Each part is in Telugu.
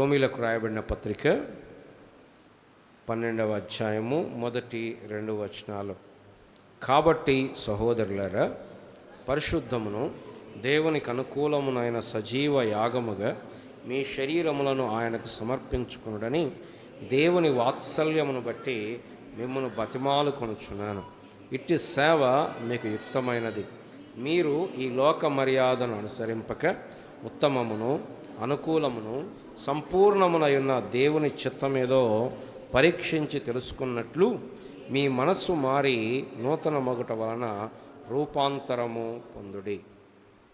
రోమీలకు రాయబడిన పత్రిక 12వ అధ్యాయము 1-2 వచనాలు. కాబట్టి సహోదరులారా, పరిశుద్ధమును దేవునికి అనుకూలమునైన సజీవ యాగముగా మీ శరీరములను ఆయనకు సమర్పించుకునుడని దేవుని వాత్సల్యమును బట్టి మిమ్మల్ని బతిమాలుకొనుచున్నాను. ఇట్టి సేవ మీకు యుక్తమైనది. మీరు ఈ లోక మర్యాదను అనుసరింపక ఉత్తమమును అనుకూలమును సంపూర్ణమునయున్న దేవుని చిత్తమేదో పరీక్షించి తెలుసుకున్నట్లు మీ మనస్సు మారి నూతన మగుట వలన రూపాంతరము పొందుడి.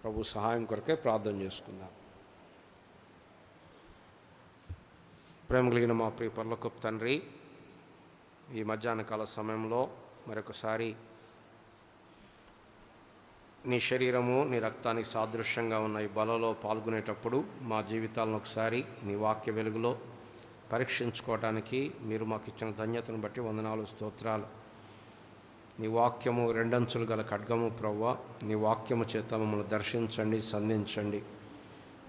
ప్రభు సహాయం కొరకే ప్రార్థన చేసుకుందాం. ప్రేమ కలిగిన మా ప్రియ పరలోకపు తండ్రి, ఈ మధ్యాహ్న కాల సమయంలో మరొకసారి నీ శరీరము నీ రక్తానికి సాదృశ్యంగా ఉన్న ఈ బలలో పాల్గొనేటప్పుడు మా జీవితాలను ఒకసారి నీ వాక్య వెలుగులో పరీక్షించుకోవడానికి మీరు మాకు ఇచ్చిన ధన్యతను బట్టి వందనాలు, స్తోత్రాలు. నీ వాక్యము రెండంచులు గల ఖడ్గము ప్రవ్వా, నీ వాక్యము చేత మమ్మల్ని దర్శించండి, సంధించండి.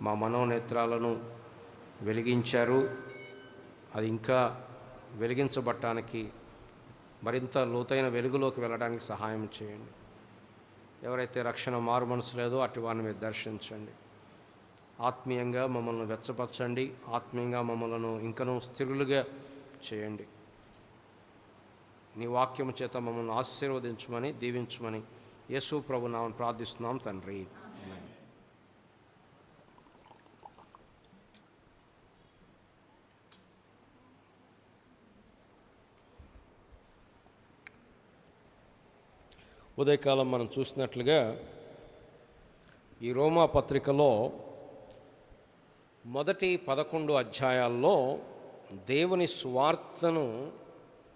మా మనోనేత్రాలను వెలిగించారు, అది ఇంకా వెలిగించబట్టానికి మరింత లోతైన వెలుగులోకి వెళ్ళడానికి సహాయం చేయండి. ఎవరైతే రక్షణ మారు మనసు లేదో అటు వారిని మీరు దర్శించండి. ఆత్మీయంగా మమ్మల్ని వెచ్చపరచండి, ఆత్మీయంగా మమ్మల్ని ఇంకనూ స్థిరులుగా చేయండి. నీ వాక్యము చేత మమ్మల్ని ఆశీర్వదించమని, దీవించమని యేసు ప్రభు నామమున ప్రార్థిస్తున్నాం తండ్రి. ఉదయకాలం మనం చూసినట్లుగా ఈ రోమా పత్రికలో మొదటి 11 అధ్యాయాల్లో దేవుని సువార్తను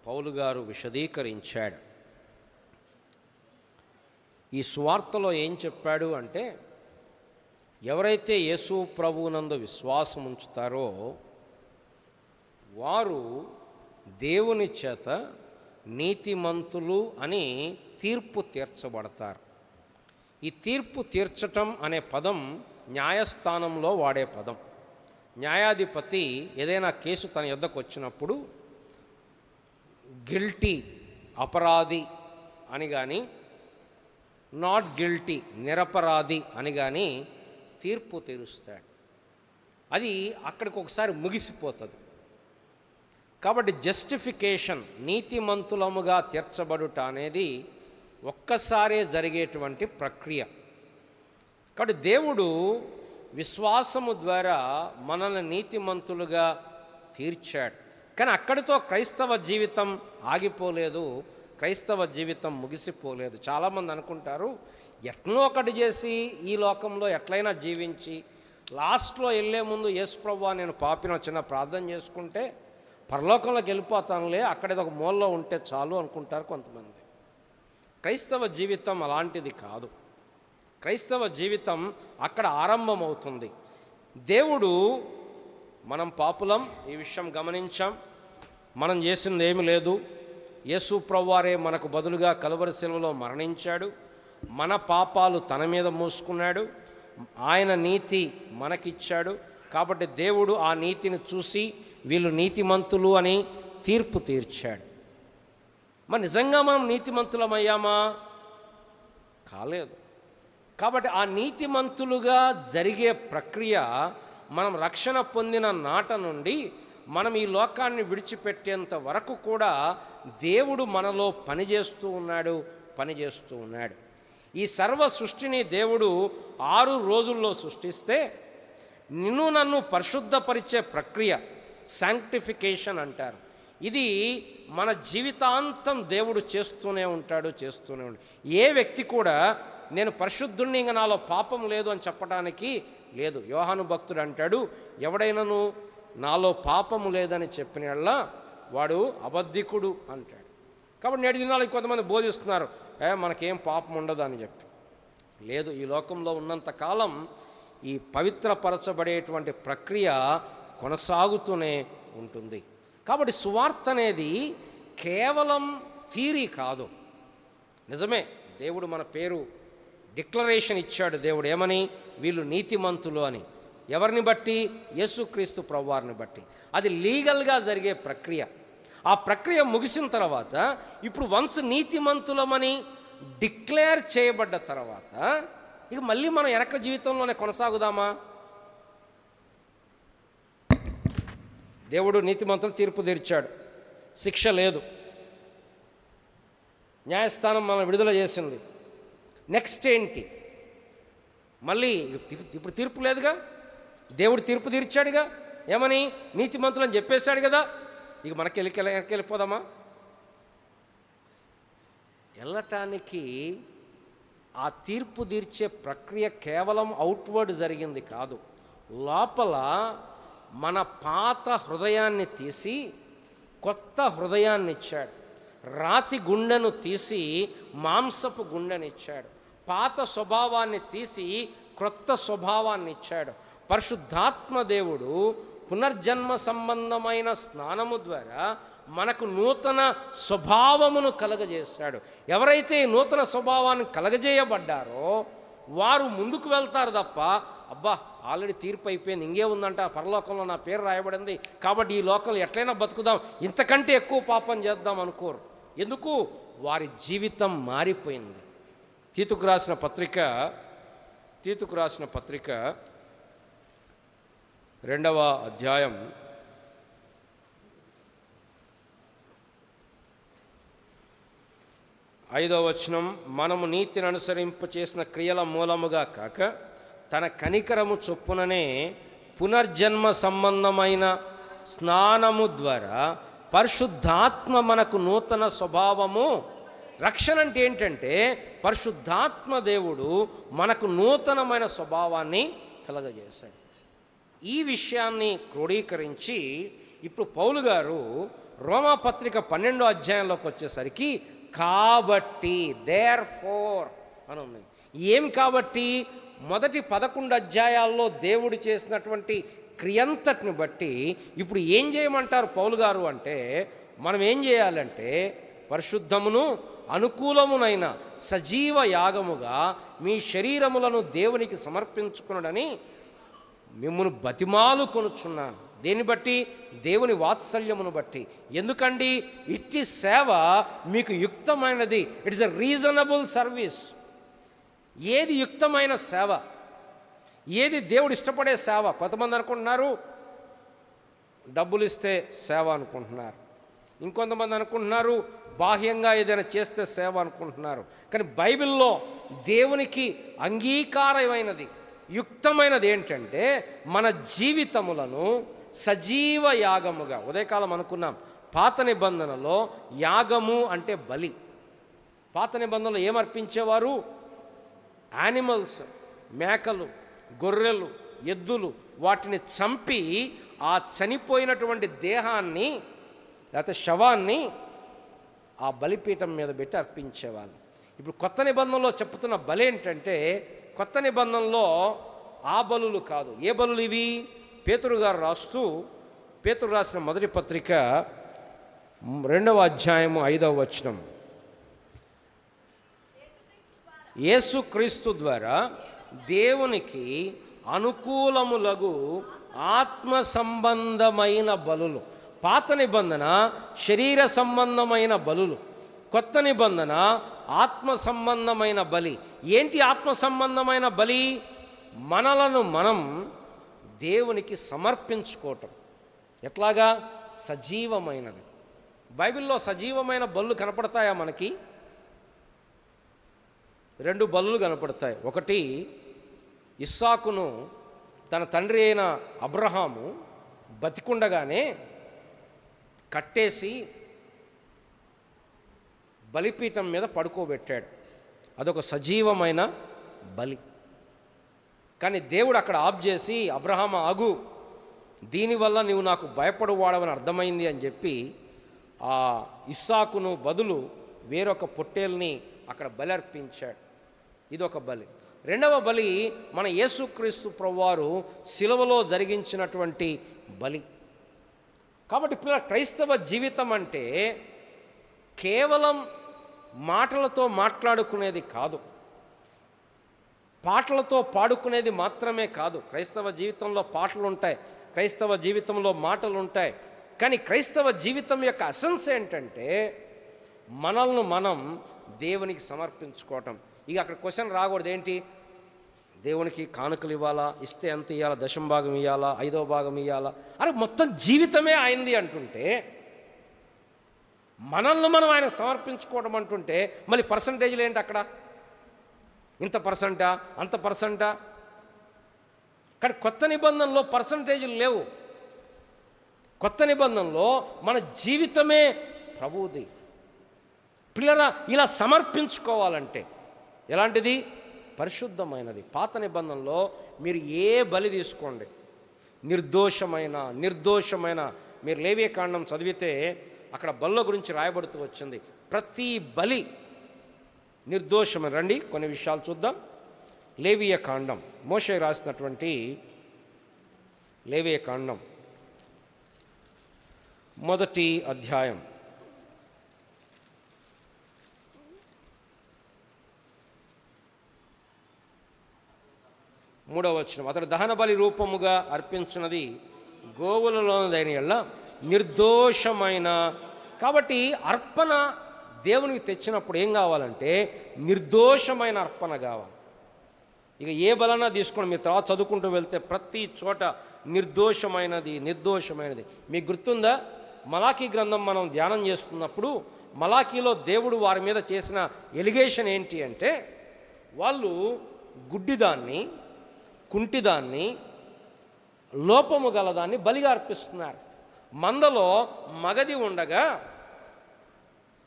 పౌలు గారు విశదీకరించాడు. ఈ సువార్తలో ఏం చెప్పాడు అంటే, ఎవరైతే యేసు ప్రభువునందు విశ్వాసం ఉంచుతారో వారు దేవుని చేత నీతిమంతులు అని తీర్పు తీర్చబడతారు. ఈ తీర్పు తీర్చటం అనే పదం న్యాయస్థానంలో వాడే పదం. న్యాయాధిపతి ఏదైనా కేసు తన యొద్దకు వచ్చినప్పుడు గిల్టీ అపరాధి అని కానీ, నాట్ గిల్టీ నిరపరాధి అని కానీ తీర్పు తీరుస్తాడు. అది అక్కడికి ఒకసారి ముగిసిపోతుంది. కాబట్టి జస్టిఫికేషన్, నీతిమంతులముగా తీర్చబడుట అనేది ఒక్కసారే జరిగేటువంటి ప్రక్రియ. కాబట్టి దేవుడు విశ్వాసము ద్వారా మనల్ని నీతిమంతులుగా తీర్చాడు. కానీ అక్కడితో క్రైస్తవ జీవితం ఆగిపోలేదు, క్రైస్తవ జీవితం ముగిసిపోలేదు. చాలామంది అనుకుంటారు, ఎట్నో ఒకటి చేసి ఈ లోకంలో ఎట్లయినా జీవించి లాస్ట్లో వెళ్ళే ముందు యేసు ప్రభువా నేను పాపిన చిన్న ప్రార్థన చేసుకుంటే పరలోకంలోకి వెళ్ళిపోతానులే, అక్కడేదో ఒక మూలలో ఉంటే చాలు అనుకుంటారు కొంతమంది. క్రైస్తవ జీవితం అలాంటిది కాదు. క్రైస్తవ జీవితం అక్కడ ఆరంభమవుతుంది. దేవుడు, మనం పాపులం, ఈ విషయం గమనించాం, మనం చేసింది ఏమీ లేదు. యేసు ప్రభువారే మనకు బదులుగా కలువరి శిలువలో మరణించాడు, మన పాపాలు తన మీద మోసుకున్నాడు, ఆయన నీతి మనకిచ్చాడు. కాబట్టి దేవుడు ఆ నీతిని చూసి వీళ్ళు నీతిమంతులు అని తీర్పు తీర్చాడు. మరి నిజంగా మనం నీతిమంతులమయ్యామా? కాలేదు. కాబట్టి ఆ నీతిమంతులుగా జరిగే ప్రక్రియ మనం రక్షణ పొందిన నాట నుండి మనం ఈ లోకాన్ని విడిచిపెట్టేంత వరకు కూడా దేవుడు మనలో పనిచేస్తూ ఉన్నాడు. ఈ సర్వ సృష్టిని దేవుడు 6 రోజుల్లో సృష్టిస్తే నిన్ను నన్ను పరిశుద్ధపరిచే ప్రక్రియ శాంక్టిఫికేషన్ అంటారు. ఇది మన జీవితాంతం దేవుడు చేస్తూనే ఉంటాడు. ఏ వ్యక్తి కూడా నేను పరిశుద్ధుణ్ణి, ఇంకా నాలో పాపం లేదు అని చెప్పడానికి లేదు. యోహాను భక్తుడు అంటాడు, ఎవడైనాను నాలో పాపము లేదని చెప్పిన వాడు అబద్ధికుడు అంటాడు. కాబట్టి నేటి దినాలు కొంతమంది బోధిస్తున్నారు, మనకేం పాపం ఉండదు అని చెప్పి. లేదు, ఈ లోకంలో ఉన్నంతకాలం ఈ పవిత్రపరచబడేటువంటి ప్రక్రియ కొనసాగుతూనే ఉంటుంది. కాబట్టి సువార్త అనేది కేవలం థియరీ కాదు. నిజమే, దేవుడు మన పేరు డిక్లరేషన్ ఇచ్చాడు. దేవుడు ఏమని? వీళ్ళు నీతిమంతులు అని. ఎవరిని బట్టి? యేసుక్రీస్తు ప్రభువారిని బట్టి. అది లీగల్గా జరిగే ప్రక్రియ. ఆ ప్రక్రియ ముగిసిన తర్వాత ఇప్పుడు వన్స్ నీతిమంతులమని డిక్లేర్ చేయబడ్డ తర్వాత ఇక మళ్ళీ మనం వెనక జీవితంలోనే కొనసాగుదామా? దేవుడు నీతిమంతులు తీర్పు తీర్చాడు, శిక్ష లేదు, న్యాయస్థానం మనం విడుదల చేసింది. నెక్స్ట్ ఏంటి? మళ్ళీ ఇప్పుడు తీర్పు లేదుగా, దేవుడు తీర్పు తీర్చాడుగా. ఏమని? నీతిమంతులని చెప్పేశాడు కదా. ఇక మనకి వెళ్ళిపోదామా? వెళ్ళటానికి ఆ తీర్పు తీర్చే ప్రక్రియ కేవలం అవుట్వర్డ్ జరిగింది కాదు. లోపల మన పాత హృదయాన్ని తీసి కొత్త హృదయాన్ని ఇచ్చాడు. రాతి గుండెను తీసి మాంసపు గుండెనిచ్చాడు. పాత స్వభావాన్ని తీసి క్రొత్త స్వభావాన్ని ఇచ్చాడు. పరిశుద్ధాత్మ దేవుడు పునర్జన్మ సంబంధమైన స్నానము ద్వారా మనకు నూతన స్వభావమును కలగజేశాడు. ఎవరైతే ఈ నూతన స్వభావాన్ని కలగజేయబడ్డారో వారు ముందుకు వెళ్తారు తప్ప, అబ్బా ఆల్రెడీ తీర్పు అయిపోయింది, ఇంకే ఉందంట, పరలోకంలో నా పేరు రాయబడింది కాబట్టి ఈ లోకంలో ఎట్లయినా బతుకుదాం, ఇంతకంటే ఎక్కువ పాపం చేద్దాం అనుకోరు. ఎందుకు? వారి జీవితం మారిపోయింది. తీతుకు రాసిన పత్రిక 2వ అధ్యాయం 5వ వచనం, మనము నీతిని అనుసరింప చేసిన క్రియల మూలముగా కాక తన కనికరము చొప్పుననే పునర్జన్మ సంబంధమైన స్నానము ద్వారా పరిశుద్ధాత్మ మనకు నూతన స్వభావము. రక్షణ అంటే ఏంటంటే పరిశుద్ధాత్మ దేవుడు మనకు నూతనమైన స్వభావాన్ని కలగజేశాడు. ఈ విషయాన్ని క్రోడీకరించి ఇప్పుడు పౌలు గారు రోమాపత్రిక 12వ అధ్యాయంలోకి వచ్చేసరికి కాబట్టి దేర్ఫోర్ అని ఉంది. ఏం కాబట్టి? మొదటి 11 అధ్యాయాల్లో దేవుడు చేసినటువంటి క్రియంతటిని బట్టి ఇప్పుడు ఏం చేయమంటారు పౌలు గారు అంటే, మనం ఏం చేయాలంటే పరిశుద్ధమును అనుకూలమునైన సజీవ యాగముగా మీ శరీరములను దేవునికి సమర్పించుకునడని మిమ్మును బతిమాలు కొనుచున్నాను. దేన్ని బట్టి? దేవుని వాత్సల్యమును బట్టి. ఎందుకండి? ఇట్టి సేవ మీకు యుక్తమైనది. It is a reasonable service. ఏది యుక్తమైన సేవ? ఏది దేవుడు ఇష్టపడే సేవ? కొంతమంది అనుకుంటున్నారు డబ్బులు ఇస్తే సేవ అనుకుంటున్నారు, ఇంకొంతమంది అనుకుంటున్నారు బాహ్యంగా ఏదైనా చేస్తే సేవ అనుకుంటున్నారు. కానీ బైబిల్లో దేవునికి అంగీకారమైనది, యుక్తమైనది ఏంటంటే మన జీవితములను సజీవ యాగముగా. ఉదయకాలం అనుకున్నాం, పాత నిబంధనలో యాగము అంటే బలి. పాత నిబంధనలో ఏమర్పించేవారు? యానిమల్స్, మేకలు, గొర్రెలు, ఎద్దులు, వాటిని చంపి ఆ చనిపోయినటువంటి దేహాన్ని లేకపోతే శవాన్ని ఆ బలిపీఠం మీద పెట్టి అర్పించేవాళ్ళు. ఇప్పుడు కొత్త నిబంధనలో చెప్తున్న బలి ఏంటంటే, కొత్త నిబంధనలో ఆ బలులు కాదు. ఏ బలులు ఇవి? పేతురు గారు పేతురు రాసిన మొదటి పత్రిక 2వ అధ్యాయము 5వ వచనం, యేసుక్రీస్తు ద్వారా దేవునికి అనుకూలములగు ఆత్మ సంబంధమైన బలులు. పాత నిబంధన శరీర సంబంధమైన బలులు, కొత్త నిబంధన ఆత్మ సంబంధమైన బలి. ఏంటి ఆత్మ సంబంధమైన బలి? మనలను మనం దేవునికి సమర్పించుకోవటం. ఎట్లాగా? సజీవమైనది. బైబిల్లో సజీవమైన బలులు కనపడతాయా మనకి? 2 బలులు కనపడతాయి. ఒకటి, ఇస్సాకును తన తండ్రి అయిన అబ్రహాము బతికుండగానే కట్టేసి బలిపీఠం మీద పడుకోబెట్టాడు. అదొక సజీవమైన బలి. కానీ దేవుడు అక్కడ ఆఫ్ చేసి, అబ్రహాం ఆగు, దీనివల్ల నీవు నాకు భయపడువాడవని అర్థమైంది అని చెప్పి ఆ ఇస్సాకును బదులు వేరొక పొట్టేల్ని అక్కడ బలి అర్పించాడు. ఇదొక బలి. 2వ బలి మన యేసుక్రీస్తు ప్రభువారు శిలువలో జరిగించినటువంటి బలి. కాబట్టి ఇప్పుడు క్రైస్తవ జీవితం అంటే కేవలం మాటలతో మాట్లాడుకునేది కాదు. పాటలతో పాడుకునేది మాత్రమే కాదు. క్రైస్తవ జీవితంలో పాటలు ఉంటాయి, క్రైస్తవ జీవితంలో మాటలు ఉంటాయి. కానీ క్రైస్తవ జీవితం యొక్క ఎసెన్స్ ఏంటంటే మనల్ని మనం దేవునికి సమర్పించుకోవటం. ఇక అక్కడ క్వశ్చన్ రాకూడదు, ఏంటి దేవునికి కానుకలు ఇవ్వాలా, ఇస్తే ఎంత ఇవ్వాలా, దశమ భాగం ఇవ్వాలా, 5వ భాగం ఇవ్వాలా, అరే మొత్తం జీవితమే ఆయనది అంటుంటే, మనల్ని మనం ఆయన సమర్పించుకోవడం అంటుంటే మళ్ళీ పర్సంటేజ్లు ఏంటి అక్కడ, ఇంత పర్సెంటా అంత పర్సెంటా? కానీ కొత్త నిబంధనలో పర్సంటేజీలు లేవు. కొత్త నిబంధనలో మన జీవితమే ప్రభువుది. పిల్లరా, ఇలా సమర్పించుకోవాలంటే ఎలాంటిది? పరిశుద్ధమైనది. పాత నిబంధనలో మీరు ఏ బలి తీసుకోండి, నిర్దోషమైన మీరు లేవియ కాండం చదివితే అక్కడ బల్ల గురించి రాయబడుతూ వచ్చింది. ప్రతి బలి నిర్దోషమైన. రండి కొన్ని విషయాలు చూద్దాం. లేవియ కాండం, మోషే రాసినటువంటి లేవియ కాండం 1వ అధ్యాయం 3వ వచనం. అతడు దహన బలి రూపముగా అర్పించినది గోవులలోనదైన యెడల నిర్దోషమైన. కాబట్టి అర్పణ దేవునికి తెచ్చినప్పుడు ఏం కావాలంటే నిర్దోషమైన అర్పణ కావాలి. ఇక ఏ బలనా తీసుకోండి, మీరు తర్వాత చదువుకుంటూ వెళ్తే ప్రతి చోట నిర్దోషమైనది. మీకు గుర్తుందా, మలాకీ గ్రంథం మనం ధ్యానం చేస్తున్నప్పుడు మలాకీలో దేవుడు వారి మీద చేసిన ఎలిగేషన్ ఏంటి అంటే, వాళ్ళు గుడ్డిదాన్ని, కుంటిదాన్ని, లోపము గలదాన్ని బలిగా అర్పిస్తున్నారు. మందలో మగది ఉండగా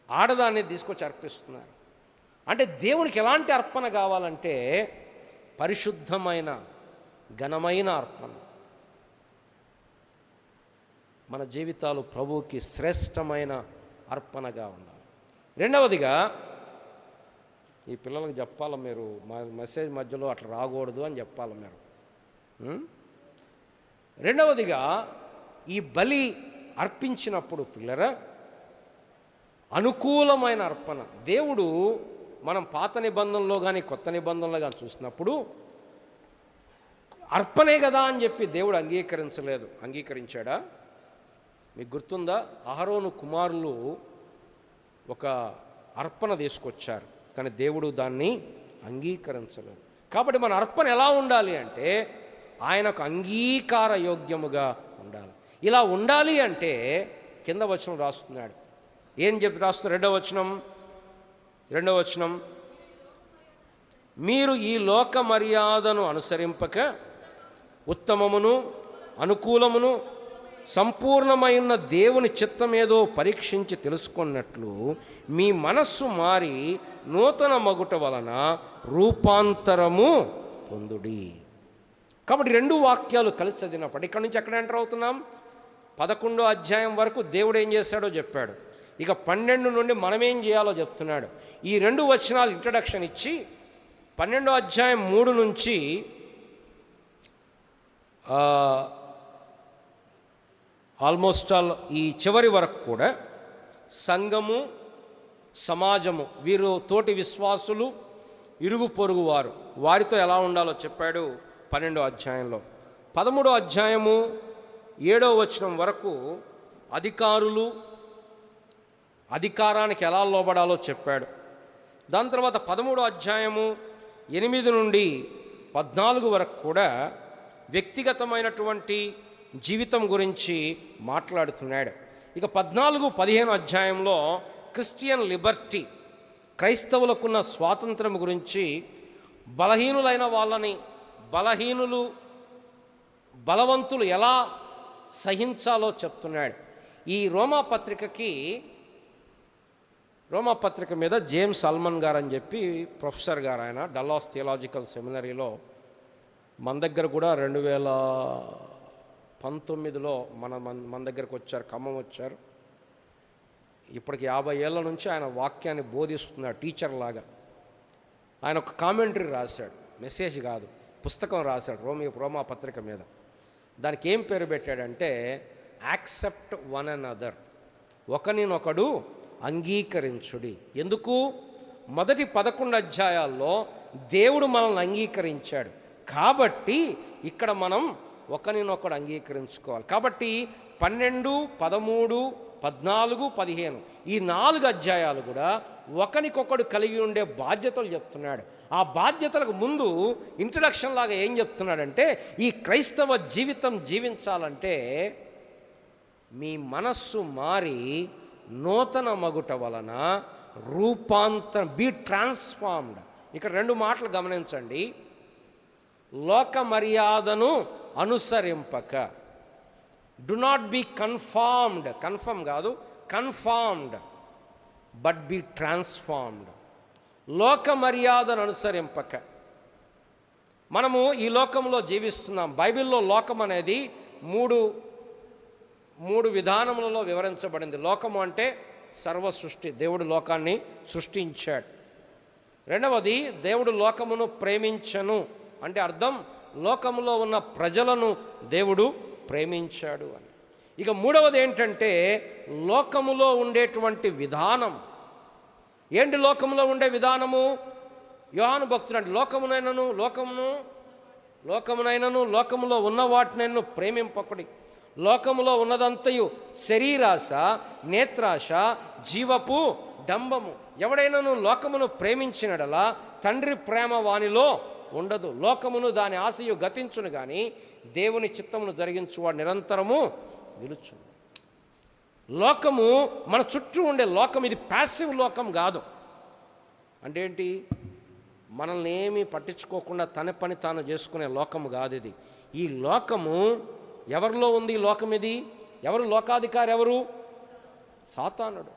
ఆడదాన్ని తీసుకొచ్చి అర్పిస్తున్నారు. అంటే దేవునికి ఎలాంటి అర్పణ కావాలంటే పరిశుద్ధమైన ఘనమైన అర్పణ. మన జీవితాలు ప్రభువుకి శ్రేష్టమైన అర్పణగా ఉండాలి. రెండవదిగా, ఈ పిల్లలకు చెప్పాలి, మీరు మెసేజ్ మధ్యలో అట్లా రాకూడదు అని చెప్పాలి మీరు. రెండవదిగా, ఈ బలి అర్పించినప్పుడు పిల్లరా అనుకూలమైన అర్పణ. దేవుడు మనం పాత నిబంధనలో కానీ కొత్త నిబంధనలో కానీ చూసినప్పుడు అర్పణే కదా అని చెప్పి దేవుడు అంగీకరించాడా? మీకు గుర్తుందా, అహరోను కుమారులు ఒక అర్పణ తీసుకొచ్చారు, కానీ దేవుడు దాన్ని అంగీకరించలేదు. కాబట్టి మన అర్పణ ఎలా ఉండాలి అంటే ఆయనకు అంగీకార యోగ్యముగా ఉండాలి. ఇలా ఉండాలి అంటే కింద వచనం రాస్తున్నాడు. ఏం చెప్పి రాస్తున్నారు? రెండవ వచనం, మీరు ఈ లోక మర్యాదను అనుసరింపక ఉత్తమమును అనుకూలమును సంపూర్ణమైన దేవుని చిత్తమేదో పరీక్షించి తెలుసుకున్నట్లు మీ మనస్సు మారి నూతన మగుట వలన రూపాంతరము పొందుడి. కాబట్టి 2 వాక్యాలు కలిసి చదివినప్పుడు ఇక్కడ నుంచి ఎక్కడ ఎంటర్ అవుతున్నాం? 11వ అధ్యాయం వరకు దేవుడు ఏం చేశాడో చెప్పాడు. ఇక 12 నుండి మనం ఏం చేయాలో చెప్తున్నాడు. ఈ 2 వచనాలు ఇంట్రడక్షన్ ఇచ్చి 12వ అధ్యాయం 3 నుంచి ఆల్మోస్ట్ ఆల్ ఈ చివరి వరకు కూడా సంఘము, సమాజము, వీరు తోటి విశ్వాసులు, ఇరుగు పొరుగు వారు, వారితో ఎలా ఉండాలో చెప్పాడు 12వ అధ్యాయంలో. 13వ అధ్యాయము 7వ వచనం వరకు అధికారులు, అధికారానికి ఎలా లోబడాలో చెప్పాడు. దాని తర్వాత 13వ అధ్యాయము 8 నుండి 14 వరకు కూడా వ్యక్తిగతమైనటువంటి జీవితం గురించి మాట్లాడుతున్నాడు. ఇక 14-15 అధ్యాయంలో క్రిస్టియన్ లిబర్టీ, క్రైస్తవులకున్న స్వాతంత్రం గురించి, బలహీనులైన వాళ్ళని బలవంతులు ఎలా సహించాలో చెప్తున్నాడు. ఈ రోమా పత్రిక మీద జేమ్స్ అల్మన్ గారు అని చెప్పి ప్రొఫెసర్ గారు, ఆయన డల్లాస్ థియలాజికల్ సెమినరీలో మన దగ్గర కూడా 2019లో మన దగ్గరకు వచ్చారు, ఖమ్మం వచ్చారు. ఇప్పటికి 50 ఏళ్ళ నుంచి ఆయన వాక్యాన్ని బోధిస్తున్నాడు టీచర్ లాగా. ఆయన ఒక కామెంటరీ రాశాడు, మెసేజ్ కాదు, పుస్తకం రాశాడు రోమా పత్రిక మీద. దానికి ఏం పేరు పెట్టాడంటే యాక్సెప్ట్ వన్ అనదర్, ఒకరినొకడు అంగీకరించుడి. ఎందుకు? మొదటి 11 అధ్యాయాల్లో దేవుడు మనల్ని అంగీకరించాడు. కాబట్టి ఇక్కడ మనం ఒకరినొకడు అంగీకరించుకోవాలి. కాబట్టి 12, 13, 14, 15 ఈ 4 అధ్యాయాలు కూడా ఒకరికొకడు కలిగి ఉండే బాధ్యతలు చెప్తున్నాడు. ఆ బాధ్యతలకు ముందు ఇంట్రడక్షన్ లాగా ఏం చెప్తున్నాడంటే, ఈ క్రైస్తవ జీవితం జీవించాలంటే మీ మనస్సు మారి నూతన మగుట వలన రూపాంతరం, బీ ట్రాన్స్ఫార్మ్డ్. ఇక్కడ 2 మాటలు గమనించండి. లోక మర్యాదను అనుసరింపక, do not be conformed, confirm కాదు, కన్ఫార్మ్డ్, బట్ బీ ట్రాన్స్ఫార్మ్డ్. లోక మర్యాదను అనుసరింపక. మనము ఈ లోకంలో జీవిస్తున్నాం. బైబిల్లో లోకం అనేది మూడు విధానములలో వివరించబడింది. లోకము అంటే సర్వ సృష్టి, దేవుడు లోకాన్ని సృష్టించాడు. రెండవది, దేవుడు లోకమును ప్రేమించను అంటే అర్థం లోకములో ఉన్న ప్రజలను దేవుడు ప్రేమించాడు అని. ఇక మూడవది ఏంటంటే లోకములో ఉండేటువంటి విధానం. ఏంటి లోకములో ఉండే విధానము? యోహాను భక్తుడు అంటే లోకమునైనను లోకములో ఉన్న వాటినైనా ప్రేమింపకుడి. లోకములో ఉన్నదంతయు శరీరాశ, నేత్రాశ, జీవపు డంబము. ఎవడైనాను లోకమును ప్రేమించినడలా తండ్రి ప్రేమ వానిలో ఉండదు. లోకమును దాని ఆశయు గతించును కానీ దేవుని చిత్తమును జరిగించువాడు నిరంతరము నిలుచు. లోకము మన చుట్టూ ఉండే లోకం ఇది ప్యాసివ్ లోకం కాదు. అంటే ఏంటి? మనల్ని ఏమీ పట్టించుకోకుండా తన పని తాను చేసుకునే లోకము కాదు ఇది. ఈ లోకము ఎవరిలో ఉంది? ఈ లోకం ఇది ఎవరు లోకాధికారి? ఎవరు? సాతానుడు.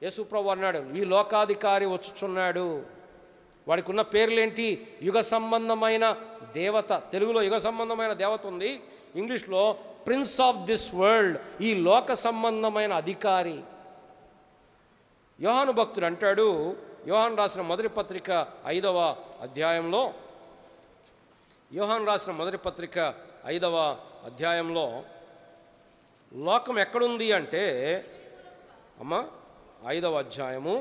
యేసుప్రభు అన్నాడు, ఈ లోకాధికారి వచ్చుచున్నాడు. వాడికి ఉన్న పేర్లేంటి? యుగ సంబంధమైన దేవత. తెలుగులో యుగ సంబంధమైన దేవత ఉంది, ఇంగ్లీష్లో ప్రిన్స్ ఆఫ్ దిస్ వరల్డ్, ఈ లోక సంబంధమైన అధికారి. యోహాను భక్తుడు అంటాడు, యోహాను రాసిన మొదటి పత్రిక 5వ అధ్యాయంలో, యోహాను రాసిన మొదటి పత్రిక 5వ అధ్యాయంలో లోకం ఎక్కడుంది అంటే, 5వ అధ్యాయము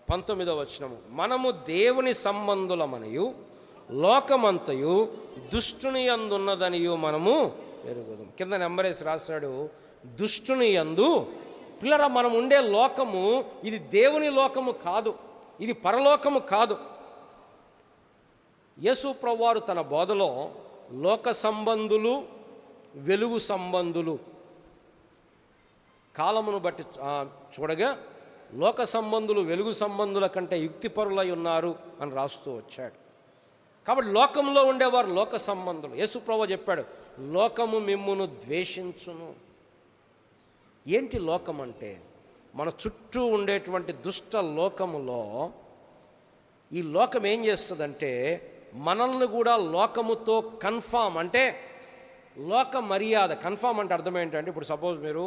19వ వచనము, మనము దేవుని సంబంధులమనియు లోకమంతయు దుష్టుని యందున్నదనియు మనము ఎరుగుదాం. కింద నెంబరేసి రాశాడు, దుష్టుని యందు. పిల్లరా, మనం ఉండే లోకము ఇది దేవుని లోకము కాదు, ఇది పరలోకము కాదు. యేసు ప్రభువారు తన బోధలో లోక సంబంధులు, వెలుగు సంబంధులు కాలమును బట్టి చూడగా లోక సంబంధులు వెలుగు సంబంధుల కంటే యుక్తిపరులై ఉన్నారు అని రాస్తూ వచ్చాడు. కాబట్టి లోకంలో ఉండేవారు లోక సంబంధులు. యేసు ప్రభువు చెప్పాడు, లోకము మిమ్మును ద్వేషించును. ఏంటి లోకం అంటే? మన చుట్టూ ఉండేటువంటి దుష్ట లోకములో ఈ లోకం ఏం చేస్తుందంటే మనల్ని కూడా లోకముతో కన్ఫామ్, అంటే లోక మర్యాద. కన్ఫామ్ అంటే అర్థం ఏంటంటే, ఇప్పుడు సపోజ్ మీరు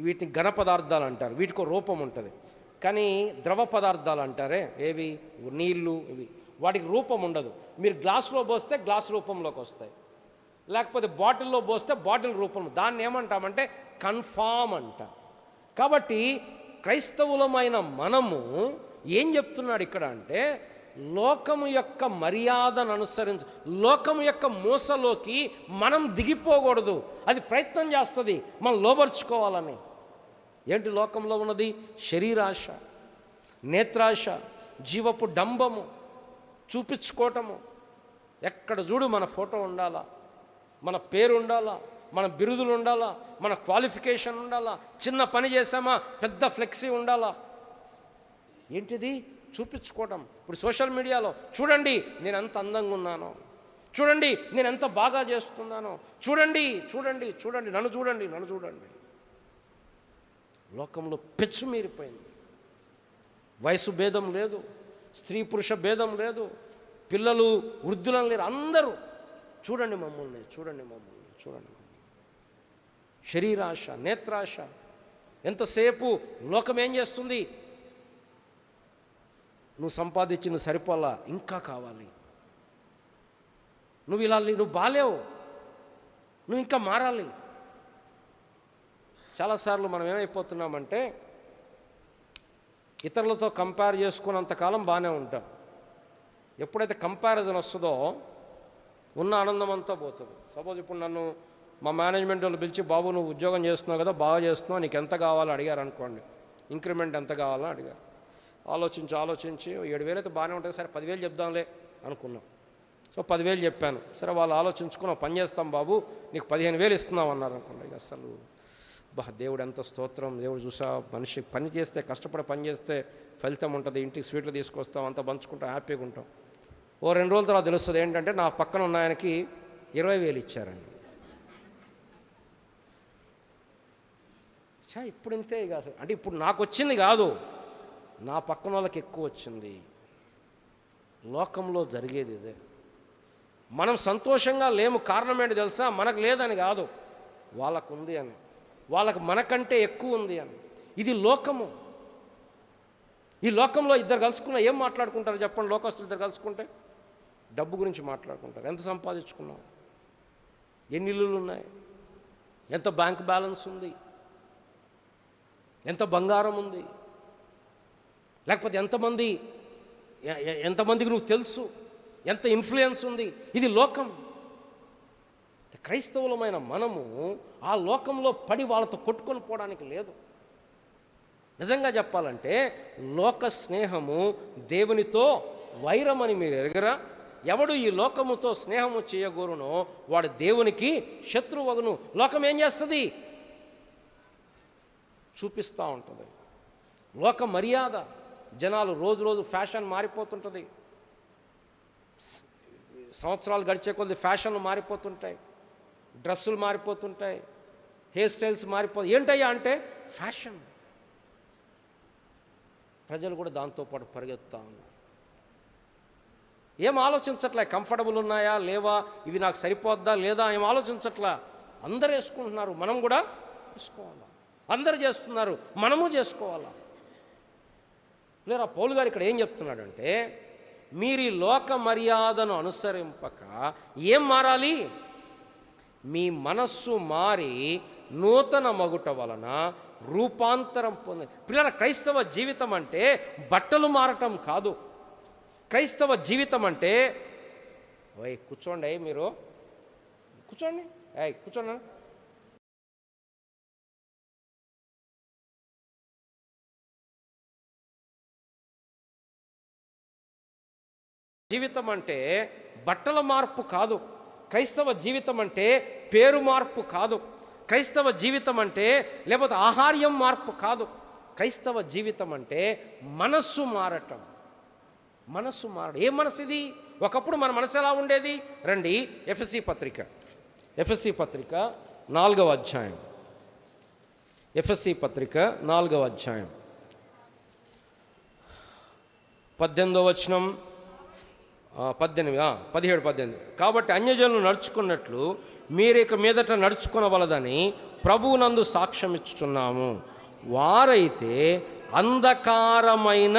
వీటిని ఘన పదార్థాలు అంటారు, వీటికి రూపం ఉంటుంది. కానీ ద్రవ పదార్థాలు అంటారే, ఏవి? నీళ్ళు, ఇవి వాటికి రూపం ఉండదు. మీరు గ్లాసులో పోస్తే గ్లాస్ రూపంలోకి వస్తాయి, లేకపోతే బాటిల్లో పోస్తే బాటిల్ రూపం. దాన్ని ఏమంటామంటే కన్ఫామ్ అంట. కాబట్టి క్రైస్తవులమైన మనము ఏం చెప్తున్నాడు ఇక్కడ అంటే, లోకము యొక్క మర్యాదను అనుసరించి లోకము యొక్క మోసలోకి మనం దిగిపోకూడదు. అది ప్రయత్నం చేస్తుంది మనం లోబర్చుకోవాలని. ఏంటి లోకంలో ఉన్నది? శరీరాశ, నేత్రాశ, జీవపు డంబము, చూపించుకోవటము. ఎక్కడ చూడు మన ఫోటో ఉండాలా, మన పేరు ఉండాలా, మన బిరుదులు ఉండాలా, మన క్వాలిఫికేషన్ ఉండాలా, చిన్న పని చేసామా పెద్ద ఫ్లెక్సీ ఉండాలా. ఏంటిది? చూపించుకోవటం. ఇప్పుడు సోషల్ మీడియాలో చూడండి నేను ఎంత అందంగా ఉన్నానో, చూడండి నేను ఎంత బాగా చేస్తున్నానో, చూడండి చూడండి చూడండి నన్ను చూడండి నన్ను చూడండి. లోకంలో పెచ్చు మీరిపోయింది. వయసు భేదం లేదు, స్త్రీ పురుష భేదం లేదు, పిల్లలు వృద్ధులను లేరు, అందరూ చూడండి మమ్మల్ని, చూడండి మమ్మల్ని, చూడండి మమ్మల్ని. శరీరాశ, నేత్రాశ. ఎంతసేపు లోకం ఏం చేస్తుంది? నువ్వు సంపాదించి నువ్వు సరిపోలా, ఇంకా కావాలి, నువ్వు ఇలా, నువ్వు బాలేవు, నువ్వు ఇంకా మారాలి. చాలాసార్లు మనం ఏమైపోతున్నామంటే ఇతరులతో కంపేర్ చేసుకున్నంతకాలం బాగానే ఉంటాం. ఎప్పుడైతే కంపారిజన్ వస్తుందో ఉన్న ఆనందం అంతా పోతుంది. సపోజ్ ఇప్పుడు నన్ను మా మేనేజ్మెంట్ వాళ్ళు పిలిచి, బాబు నువ్వు ఉద్యోగం చేస్తున్నావు కదా, బాగా చేస్తున్నావు, నీకు ఎంత కావాలో అడిగారు అనుకోండి, ఇంక్రిమెంట్ ఎంత కావాలో అడిగారు. ఆలోచించి 7,000 అయితే బాగానే ఉంటుంది, సరే 10,000 చెప్దాంలే అనుకున్నాం. సో 10,000 చెప్పాను. సరే వాళ్ళు ఆలోచించుకున్నాం, పని చేస్తాం బాబు, నీకు 15,000 ఇస్తున్నాం అన్నారు అనుకోండి. ఇక అసలు దేవుడు ఎంత స్తోత్రం, దేవుడు చూసా, మనిషి పని చేస్తే, కష్టపడి పని చేస్తే ఫలితం ఉంటుంది, ఇంటికి స్వీట్లు తీసుకొస్తాం, అంతా పంచుకుంటాం, హ్యాపీగా ఉంటాం. ఓ 2 రోజుల తర్వాత తెలుస్తుంది ఏంటంటే నా పక్కన ఉన్న ఆయనకి 20,000 ఇచ్చారండి. ఇప్పుడు ఇంతే ఇక అసలు, అంటే ఇప్పుడు నాకు వచ్చింది కాదు, నా పక్కన వాళ్ళకి ఎక్కువ వచ్చింది. లోకంలో జరిగేది ఇదే. మనం సంతోషంగా లేము, కారణం ఏంటి తెలుసా? మనకు లేదని కాదు, వాళ్ళకు ఉంది అని, వాళ్ళకు మనకంటే ఎక్కువ ఉంది అని. ఇది లోకము. ఈ లోకంలో ఇద్దరు కలుసుకున్నా ఏం మాట్లాడుకుంటారు చెప్పండి? లోకస్తులు ఇద్దరు కలుసుకుంటే డబ్బు గురించి మాట్లాడుకుంటారు. ఎంత సంపాదించుకున్నాం, ఎన్ని ఇల్లులు ఉన్నాయి, ఎంత బ్యాంక్ బ్యాలెన్స్ ఉంది, ఎంత బంగారం ఉంది, లేకపోతే ఎంతమందికి నువ్వు తెలుసు, ఎంత ఇన్ఫ్లుయెన్స్ ఉంది. ఇది లోకం. క్రైస్తవులమైన మనము ఆ లోకంలో పడి వాళ్ళతో కొట్టుకొని పోవడానికి లేదు. నిజంగా చెప్పాలంటే లోక స్నేహము దేవునితో వైరమని మీరు ఎరగరా? ఎవడు ఈ లోకముతో స్నేహము చేయగోరునో వాడు దేవునికి శత్రువగును. లోకం ఏం చేస్తుంది? చూపిస్తూ ఉంటుంది. లోక మర్యాద, జనాలు రోజు ఫ్యాషన్ మారిపోతుంటుంది. సంవత్సరాలు గడిచే కొద్ది ఫ్యాషన్లు మారిపోతుంటాయి, డ్రెస్సులు మారిపోతుంటాయి, హెయిర్ స్టైల్స్ ఏంటయ్యా అంటే ఫ్యాషన్. ప్రజలు కూడా దాంతోపాటు పరిగెత్తుతూ ఉన్నారు. ఏం ఆలోచించట్లే, కంఫర్టబుల్ ఉన్నాయా లేవా, ఇవి నాకు సరిపోద్దా లేదా ఏం ఆలోచించట్లా. అందరూ వేసుకుంటున్నారు, మనం కూడా వేసుకోవాలా. అందరూ చేస్తున్నారు, మనము చేసుకోవాలా. లేరా పౌలు గారు ఇక్కడ ఏం చెప్తున్నాడంటే, మీరు ఈ లోక మర్యాదను అనుసరింపక ఏం మారాలి? మీ మనస్సు మారి నూతన మగుట వలన రూపాంతరం పొంది. పిల్లల క్రైస్తవ జీవితం అంటే బట్టలు మారటం కాదు. క్రైస్తవ జీవితం అంటే కూర్చోండి, మీరు కూర్చోండి, కూర్చోండి. జీవితం అంటే బట్టల మార్పు కాదు. క్రైస్తవ జీవితం అంటే పేరు మార్పు కాదు. క్రైస్తవ జీవితం అంటే లేకపోతే ఆహార్యం మార్పు కాదు. క్రైస్తవ జీవితం అంటే మనస్సు మారటం. మనస్సు మారడం. ఏ మనసు ఇది? ఒకప్పుడు మన మనసు ఎలా ఉండేది? రండి, ఎఫెసీ పత్రిక 4వ అధ్యాయం. ఎఫెసీ పత్రిక 4వ అధ్యాయం 18వ వచనం, 17. కాబట్టి అన్యజనులు నడుచుకున్నట్లు మీరిక మీదట నడుచుకునవలదని ప్రభువునందు సాక్ష్యం ఇచ్చుచున్నాము. వారైతే అంధకారమైన,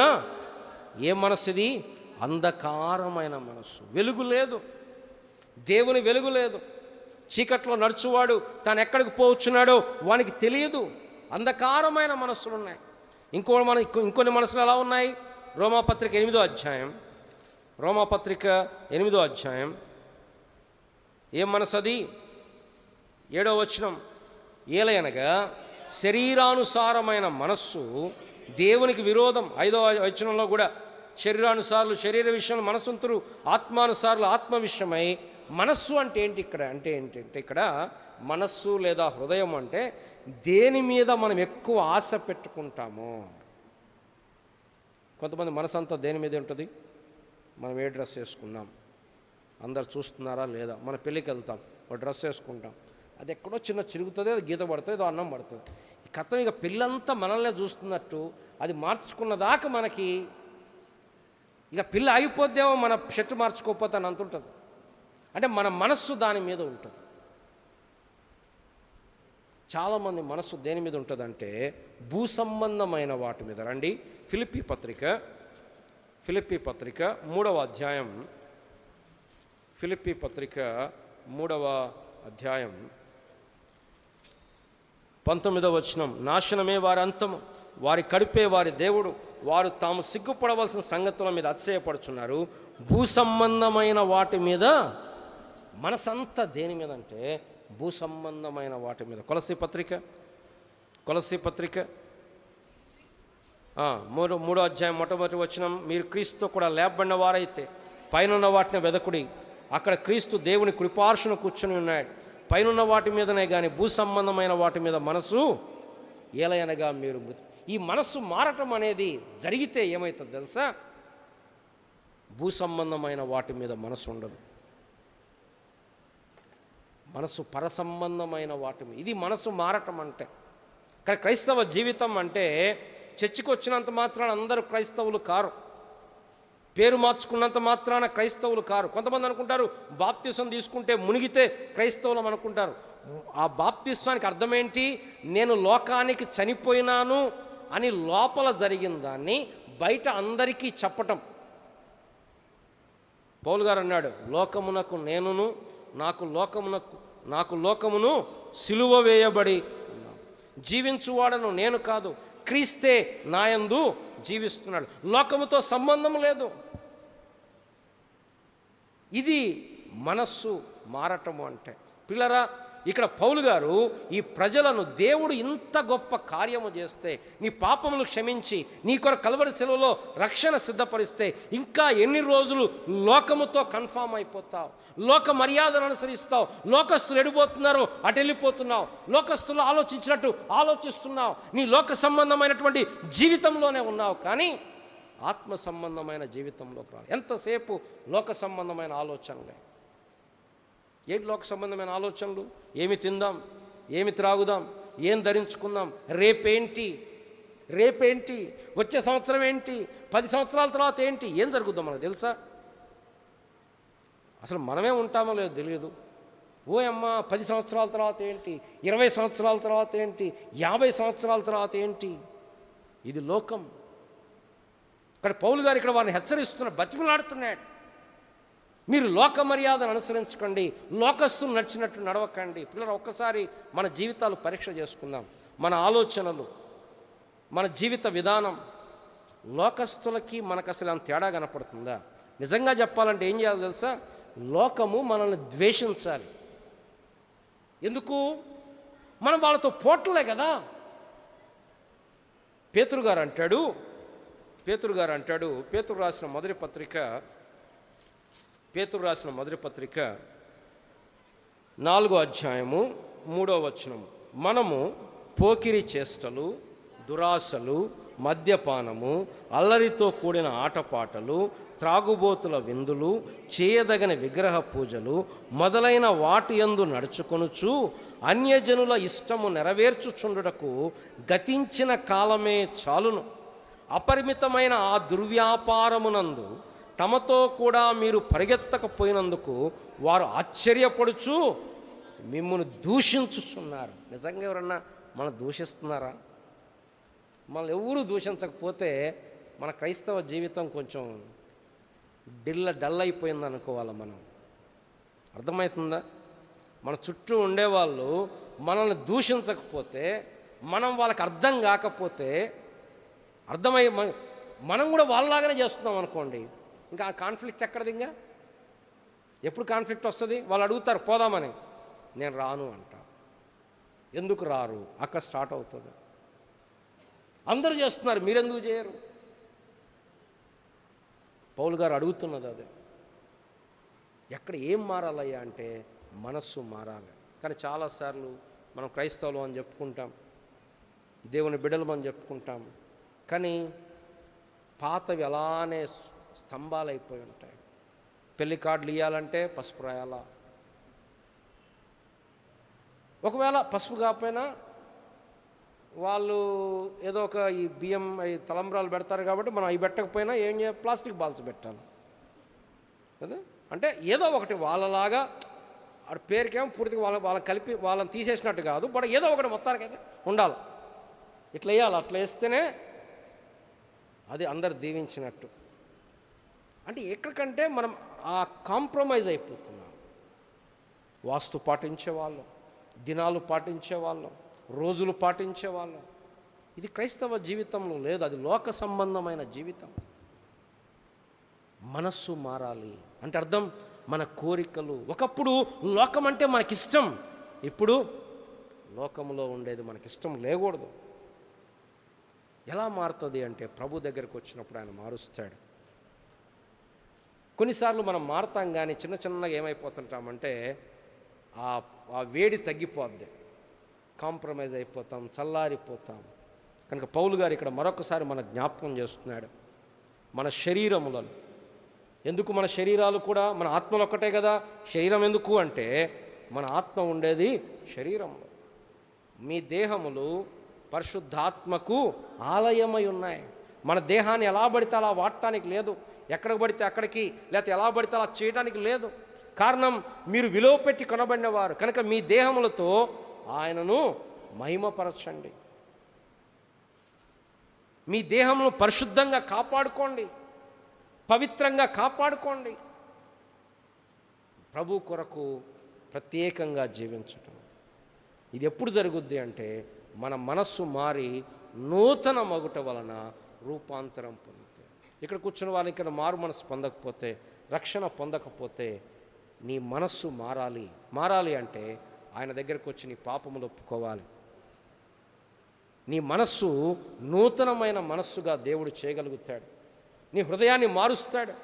ఏ మనసు ఇది? అంధకారమైన మనస్సు. వెలుగు లేదు, దేవుని వెలుగు లేదు. చీకట్లో నడుచువాడు తాను ఎక్కడికి పోవచ్చున్నాడో వానికి తెలియదు. అంధకారమైన మనస్సులు ఉన్నాయి. ఇంకొన్ని మనసులు ఎలా ఉన్నాయి? రోమాపత్రిక 8వ అధ్యాయం. రోమాపత్రిక 8వ అధ్యాయం. ఏం మనసు అది? 7వ వచనం. ఏలయనగా శరీరానుసారమైన మనస్సు దేవునికి విరోధం. 5వ వచనంలో కూడా శరీరానుసారులు శరీర విషయంలో మనసుంతురు, ఆత్మానుసారులు ఆత్మ విషయమై. మనస్సు అంటే ఏంటి ఇక్కడ? అంటే ఏంటంటే ఇక్కడ మనస్సు లేదా హృదయం అంటే దేని మీద మనం ఎక్కువ ఆశ పెట్టుకుంటామో. కొంతమంది మనసు అంతా దేని మీద ఉంటుంది? మనం ఏ డ్రెస్ వేసుకున్నాం, అందరు చూస్తున్నారా లేదా, మన పెళ్ళికి వెళ్తాం, ఒక డ్రెస్ వేసుకుంటాం, అది ఎక్కడో చిన్న చిరుగుతుంది, అది గీత పడుతుంది, ఏదో అన్నం పడుతుంది. ఈ కథం ఇక పిల్లంతా మనల్నే చూస్తున్నట్టు అది మార్చుకున్న దాకా మనకి ఇక పిల్ల అయిపోద్దేమో మన షర్ట్ మార్చుకోకపోతే అని అంతుంటుంది. అంటే మన మనస్సు దాని మీద ఉంటుంది. చాలామంది మనస్సు దేని మీద ఉంటుందంటే భూ సంబంధమైన వాటి మీద. రండి, ఫిలిప్పీ పత్రిక 3వ అధ్యాయం. ఫిలిప్పీ పత్రిక 3వ అధ్యాయం 19వ వచనం. నాశనమే వారి అంతము, వారి కడుపే వారి దేవుడు, వారు తాము సిగ్గుపడవలసిన సంగతుల మీద అతిశయపడుచున్నారు. భూ సంబంధమైన వాటి మీద మనసంతా దేని మీద అంటే భూ సంబంధమైన వాటి మీద. కొలస్సీ పత్రిక మూడో అధ్యాయం మొట్టమొదటి వచనం, మీరు క్రీస్తుతో కూడా లేపబడిన వారైతే పైనున్న వాటిని వెదకుడి, అక్కడ క్రీస్తు దేవుని కృపార్షున కూర్చుని ఉన్నాడు. పైనున్న వాటి మీదనే కానీ భూ సంబంధమైన వాటి మీద మనసు ఏలయనగా మీరు. ఈ మనస్సు మారటం అనేది జరిగితే ఏమవుతుంది తెలుసా? భూ సంబంధమైన వాటి మీద మనసు ఉండదు, మనసు పరసంబంధమైన వాటి మీద. ఇది మనసు మారటం అంటే. ఇక్కడ క్రైస్తవ జీవితం అంటే చర్చికి వచ్చినంత మాత్రాన అందరూ క్రైస్తవులు కారు, పేరు మార్చుకున్నంత మాత్రాన క్రైస్తవులు కారు. కొంతమంది అనుకుంటారు బాప్తిసం తీసుకుంటే మునిగితే క్రైస్తవులం అనుకుంటారు. ఆ బాప్తిస్వానికి అర్థమేంటి? నేను లోకానికి చనిపోయినాను అని లోపల జరిగిన దాన్ని బయట అందరికీ చెప్పటం. పౌలు గారు అన్నాడు, లోకమునకు నేనును నాకు లోకమును సిలువ వేయబడి ఉన్నాను. జీవించువాడను నేను కాదు, క్రీస్తే నాయందు జీవిస్తున్నాడు. లోకముతో సంబంధం లేదు. ఇది మనస్సు మారటము అంటే. పిల్లరా, ఇక్కడ పౌలు గారు ఈ ప్రజలను దేవుడు ఇంత గొప్ప కార్యము చేస్తే, నీ పాపములు క్షమించి నీ కొరకు కల్వరి శిలువలో రక్షణ సిద్ధపరిస్తే ఇంకా ఎన్ని రోజులు లోకముతో కన్ఫామ్ అయిపోతావు? లోక మర్యాదను అనుసరిస్తావు. లోకస్తులు ఎడిపోతున్నారో అటు వెళ్ళిపోతున్నావు. లోకస్తులు ఆలోచించినట్టు ఆలోచిస్తున్నావు. నీ లోక సంబంధమైనటువంటి జీవితంలోనే ఉన్నావు, కానీ ఆత్మ సంబంధమైన జీవితంలోకి రావు. ఎంతసేపు లోక సంబంధమైన ఆలోచనలే. ఏంటి లోక సంబంధమైన ఆలోచనలు? ఏమి తిందాం, ఏమి త్రాగుదాం, ఏం ధరించుకుందాం, రేపేంటి, వచ్చే సంవత్సరం ఏంటి, 10 సంవత్సరాల తర్వాత ఏంటి, ఏం జరుగుద్దాం మనకు తెలుసా? అసలు మనమే ఉంటామో లేదో తెలియదు. ఓ అమ్మ 10 సంవత్సరాల తర్వాత ఏంటి, 20 సంవత్సరాల తర్వాత ఏంటి, 50 సంవత్సరాల తర్వాత ఏంటి? ఇది లోకం. ఇక్కడ పౌలు గారు ఇక్కడ వారిని హెచ్చరిస్తున్నాడు, బతిమలాడుతున్నాడు. మీరు లోక మర్యాదను అనుసరించకండి, లోకస్తులు నడిచినట్టు నడవకండి. పిల్లలు, ఒక్కసారి మన జీవితాలు పరీక్ష చేసుకుందాం. మన ఆలోచనలు, మన జీవిత విధానం లోకస్తులకి మనకు అసలు అంత తేడా కనపడుతుందా? నిజంగా చెప్పాలంటే ఏం చేయాలి తెలుసా? లోకము మనల్ని ద్వేషించాలి. ఎందుకు? మనం వాళ్ళతో పోట్లే కదా. పేతురు గారు అంటాడు, పేతురు రాసిన మొదటి పత్రిక 4వ అధ్యాయము 3వ వచనము, మనము పోకిరి చేష్టలు, దురాశలు, మద్యపానము, అల్లరితో కూడిన ఆటపాటలు, త్రాగుబోతుల విందులు, చేయదగని విగ్రహ పూజలు మొదలైన వాటి యందు నడుచుకొనుచు అన్యజనుల ఇష్టము నెరవేర్చుచుండుటకు గతించిన కాలమే చాలును. అపరిమితమైన ఆ దుర్వ్యాపారమునందు తమతో కూడా మీరు పరిగెత్తకపోయినందుకు వారు ఆశ్చర్యపడుచు మిమ్మల్ని దూషించుచున్నారు. నిజంగా ఎవరన్నా మనం దూషిస్తున్నారా? మనల్ని ఎవరు దూషించకపోతే మన క్రైస్తవ జీవితం కొంచెం డల్ అయిపోయింది అనుకోవాలి. మనం అర్థమవుతుందా? మన చుట్టూ ఉండేవాళ్ళు మనల్ని దూషించకపోతే, మనం వాళ్ళకి అర్థం కాకపోతే, మనం కూడా వాళ్ళలాగానే చేస్తున్నాం అనుకోండి, ఇంకా ఆ కాన్ఫ్లిక్ట్ ఎక్కడది? ఇంకా ఎప్పుడు కాన్ఫ్లిక్ట్ వస్తుంది? వాళ్ళు అడుగుతారు పోదామని, నేను రాను అంట. ఎందుకు రారు? అక్కడ స్టార్ట్ అవుతుంది. అందరూ చేస్తున్నారు, మీరెందుకు చేయరు? పౌలు గారు అడుగుతున్నది అదే. ఎక్కడ ఏం మారాలయ్యా అంటే మనస్సు మారాలి. కానీ చాలాసార్లు మనం క్రైస్తవులు అని చెప్పుకుంటాం, దేవుని బిడ్డలు అని చెప్పుకుంటాం, కానీ పాతవి అలానే స్తంభాలు అయిపోయి ఉంటాయి. పెళ్లి కార్డులు ఇవ్వాలంటే పసుపు రాయాలా? ఒకవేళ పసుపు కాకపోయినా వాళ్ళు ఏదో ఒక ఈ బియ్యం తలంబ్రాలు పెడతారు కాబట్టి మనం అవి పెట్టకపోయినా ఏం చేయాలి? ప్లాస్టిక్ బాల్స్ పెట్టాలి కదా. అంటే ఏదో ఒకటి వాళ్ళలాగా, ఆ పేరుకేమో పూర్తిగా వాళ్ళని కలిపి వాళ్ళని తీసేసినట్టు కాదు, బట్ ఏదో ఒకటి మొత్తానికైతే ఉండాలి. ఇట్లా వేయాలి, అట్లా వేస్తేనే అది అందరు దీవించినట్టు. అంటే ఎక్కడికంటే మనం ఆ కాంప్రమైజ్ అయిపోతున్నాం. వాస్తు పాటించేవాళ్ళం, దినాలు పాటించేవాళ్ళం, రోజులు పాటించేవాళ్ళం, ఇది క్రైస్తవ జీవితంలో లేదు, అది లోక సంబంధమైన జీవితం. మనస్సు మారాలి అంటే అర్థం మన కోరికలు. ఒకప్పుడు లోకం అంటే మనకిష్టం, ఇప్పుడు లోకంలో ఉండేది మనకిష్టం లేకూడదు. ఎలా మారుతుంది అంటే ప్రభు దగ్గరికి వచ్చినప్పుడు ఆయన మారుస్తాడు. కొన్నిసార్లు మనం మారుతాం, కానీ చిన్న చిన్నగా ఏమైపోతుంటామంటే ఆ వేడి తగ్గిపోద్ది, కాంప్రమైజ్ అయిపోతాం, చల్లారిపోతాం. కనుక పౌలు గారు ఇక్కడ మరొకసారి మన జ్ఞాపకం చేస్తున్నాడు మన శరీరములను. ఎందుకు మన శరీరాలు కూడా, మన ఆత్మలు ఒక్కటే కదా. శరీరం ఎందుకు అంటే మన ఆత్మ ఉండేది శరీరంలో. మీ దేహములు పరిశుద్ధాత్మకు ఆలయమై ఉన్నాయి. మన దేహాన్ని ఎలా పడితే అలా వాడటానికి లేదు, ఎక్కడికి పడితే అక్కడికి, లేకపోతే ఎలా పడితే అలా చేయడానికి లేదు. కారణం, మీరు విలువ పెట్టి కొనబడినవారు కనుక మీ దేహములతో ఆయనను మహిమపరచండి. మీ దేహమును పరిశుద్ధంగా కాపాడుకోండి, పవిత్రంగా కాపాడుకోండి. ప్రభు కొరకు ప్రత్యేకంగా జీవించటం. ఇది ఎప్పుడు జరుగుద్ది అంటే మన మనస్సు మారి నూతన మగుట వలన రూపాంతరం పొందితే. ఇక్కడ కూర్చున్న వాళ్ళు ఇక్కడ మారు మనసు పొందకపోతే, రక్షణ పొందకపోతే, నీ మనస్సు మారాలి. మారాలి అంటే ఆయన దగ్గరకు వచ్చి నీ పాపములు ఒప్పుకోవాలి. నీ మనస్సు నూతనమైన మనస్సుగా దేవుడు చేయగలుగుతాడు. నీ హృదయాన్ని మారుస్తాడు.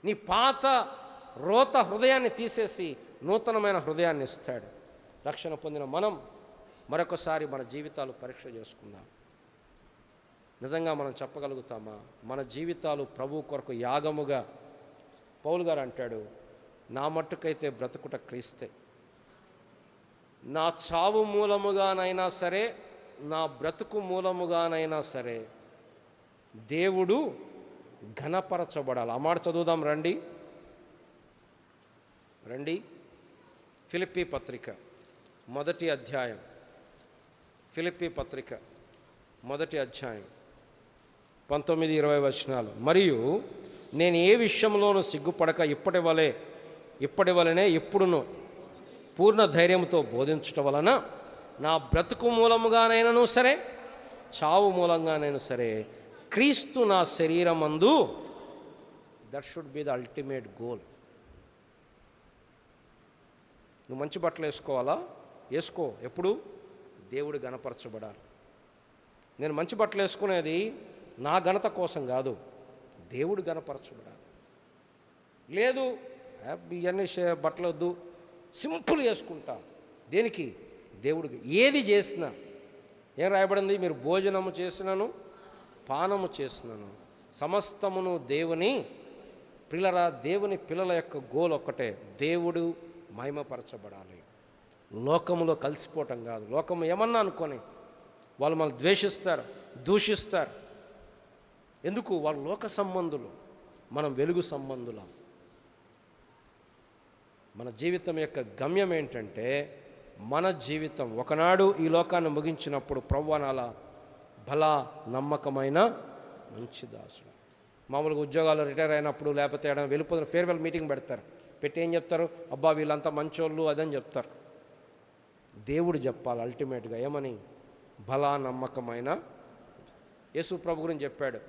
నీ పాత రోత హృదయాన్ని తీసేసి నూతనమైన హృదయాన్ని ఇస్తాడు. రక్షణ పొందిన మనం మరొకసారి మన జీవితాలు పరీక్ష చేసుకుందాం. నిజంగా మనం చెప్పగలుగుతామా మన జీవితాలు ప్రభు కొరకు యాగముగా? పౌలు గారు అంటాడు, నా మట్టుకైతే బ్రతుకుట క్రీస్తే, నా చావు మూలముగానైనా సరే, నా బ్రతుకు మూలముగానైనా సరే దేవుడు ఘనపరచబడాలి. ఆ మాట చదువుదాం రండి. ఫిలిప్పీ పత్రిక 1వ అధ్యాయం. ఫిలిప్పీ పత్రిక 1వ అధ్యాయం 19-20 వచనాలు. మరియు నేను ఏ విషయంలోనూ సిగ్గుపడక ఇప్పటి వలనే ఎప్పుడునూ పూర్ణ ధైర్యంతో బోధించటం వలన నా బ్రతుకు మూలముగానైనను సరే, చావు మూలంగానైనా సరే, క్రీస్తు నా శరీరమందు, that should be the ultimate goal. నువ్వు మంచి బట్టలు వేసుకోవాలా? వేసుకో. ఎప్పుడు? దేవుడు గణపరచబడాలి. నేను మంచి బట్టలు వేసుకునేది నా ఘనత కోసం కాదు, దేవుడు గణపరచబడాలి. లేదు ఇవన్నీ బట్టలు వద్దు, సింపుల్ వేసుకుంటా. దేనికి? దేవుడికి. ఏది చేసినా ఏం రాయబడింది? మీరు భోజనము చేసినను పానము చేసినను సమస్తమును దేవుని పిల్లరా. దేవుని పిల్లల యొక్క గోల్ ఒక్కటే, దేవుడు మహిమపరచబడాలి. లోకములో కలిసిపోవటం కాదు. లోకము ఏమన్నా అనుకొని వాళ్ళు మనల్ని ద్వేషిస్తారు, దూషిస్తారు. ఎందుకు? వాళ్ళు లోక సంబంధులు, మనం వెలుగు సంబంధులం. మన జీవితం యొక్క గమ్యం ఏంటంటే, మన జీవితం ఒకనాడు ఈ లోకాన్ని ముగించినప్పుడు ప్రభువు అనాల, భలా నమ్మకమైన మంచి దాసుడు. మామూలుగా ఉద్యోగాలు రిటైర్ అయినప్పుడు లేకపోతే వెళ్ళిపోతున్న ఫేర్వెల్ మీటింగ్ పెడతారు. పెట్టి ఏం చెప్తారు? అబ్బా వీళ్ళంతా మంచోళ్ళు అదని చెప్తారు. దేవుడు చెప్పాలి అల్టిమేట్గా ఏమని? భలా నమ్మకమైన. యేసు ప్రభు గురించి చెప్పాడు,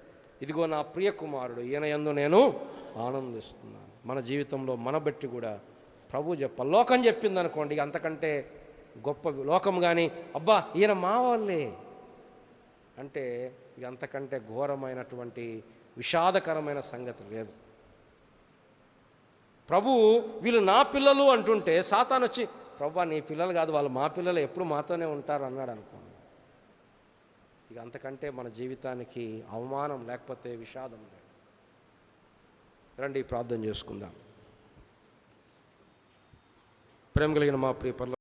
ఇదిగో నా ప్రియ కుమారుడు, ఈయన యందు నేను ఆనందిస్తున్నాను. మన జీవితంలో మన బట్టి కూడా ప్రభు చెప్పాలి. లోకం చెప్పింది అనుకోండి, అంతకంటే గొప్ప లోకం. కానీ అబ్బా ఈయన మా వాళ్ళే అంటే ఇక అంతకంటే ఘోరమైనటువంటి విషాదకరమైన సంగతి లేదు. ప్రభు వీళ్ళు నా పిల్లలు అంటుంటే సాతాను వచ్చి, ప్రభు నీ పిల్లలు కాదు, వాళ్ళు మా పిల్లలు, ఎప్పుడు మాతోనే ఉంటారు అన్నాడు అనుకోండి. ఇక అంతకంటే మన జీవితానికి అవమానం లేకపోతే విషాదం లేదు. రండి ప్రార్థన చేసుకుందాం. ప్రేమ కలిగిన మా ప్రియ పరలోక